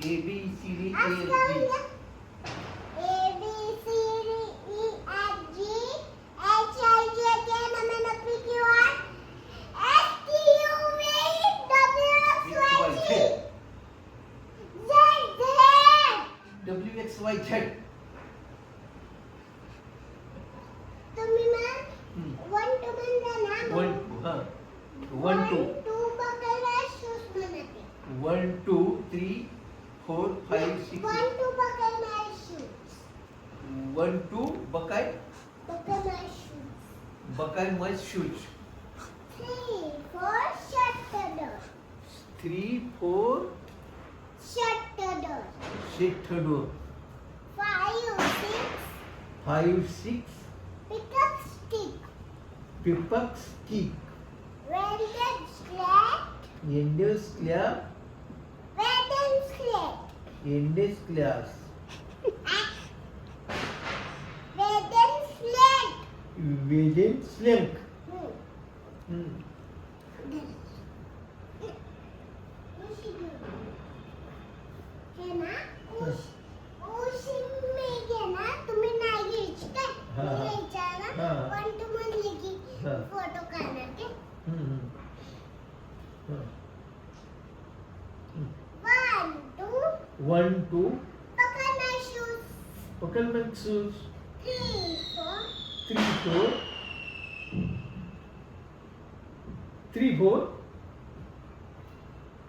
A B C D E असं F G. लावूया. A B C D E F G H I J K L M N O P Q R S T U V W X Y Z. Z. W X Y Z. तुम्ही ना हम्म. 1 2 म्हणता ना. 1 2 हां 1 2 2 बघायला shoes म्हणते. 1 2 3 4 5 6 1 2 बघायला shoes. 1 2 बकाय बघायला शूज. बकाय मज shoes. 3 4 shutter. 3 4 Shutter. shift door. 5 6 5 6 pick up stick. पिपक stick. Welded slat. Endless clap. Welded slat. Endless class. Welded slat. Wooden slink. Hmm. हे ना उशी मी घे ना तुम्ही नाही घ्यायची काय हा, हा. घ्यायच्या ना हा. पण तू म्हणली की हा. फोटो काढणार ते हम्म. हं. 1 2 1 2 पकड my shoes. पकड मग शूज. 3 4 3 4 3 4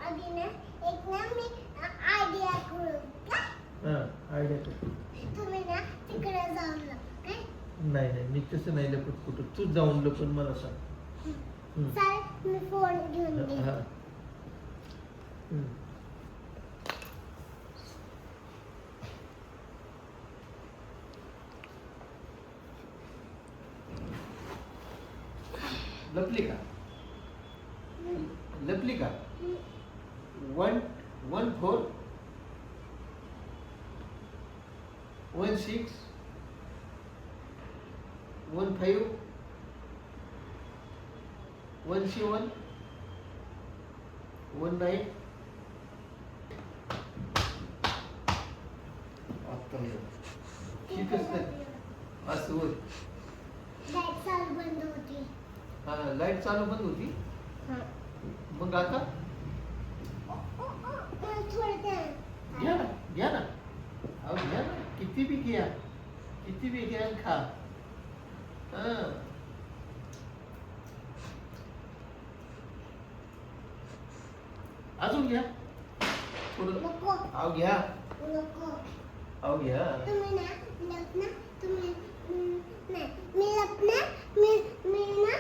आधी ना एक ना मी आयडिया करू का हां आयडिया कर. तुम्ही ना तिकडे जाऊन ला काय नाही नाही मी तसं नाही लपत कुठं तू जाऊन लपून मला सांग. हं. चल मी फोन घेऊन हां. दे हं. लपली का लपली का 1 1 4 1 6 1 5 1 7 1 9 आता ठीकच नाही असं होत. लाईट चालू बंद होती. हा लाईट चालू बंद होती हां मग आता थोडं घ्या ना घ्या ना अहो घ्या ना किती बी घ्या आणि खा. हां अजून घ्या थोडं. नको अहो घ्या नको अहो घ्या. तुम्ही ना लपना तुम्ही नाही मी लपना मी ना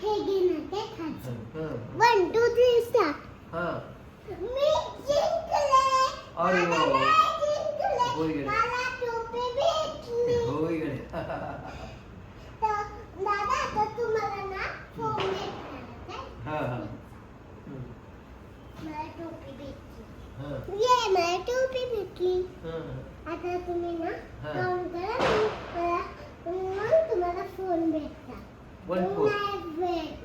हे घेणार ते खायचं. हां 1 2 3 स्टार्ट. हां मी जिंकले. अरे वा वा. मला जिंकले. होय गड्या. मला टोपी भेटली. होय गड्या. तर दादा आता तुम्हाला ना फोन भेटणार काय? हां हां हं. मला टोपी भेटली. हां ये मला टोपी भेटली. हां आता तुम्ही ना हा. काउंट करा. मग तुम्हाला फोन भेटणार. 1 4 नाही भेट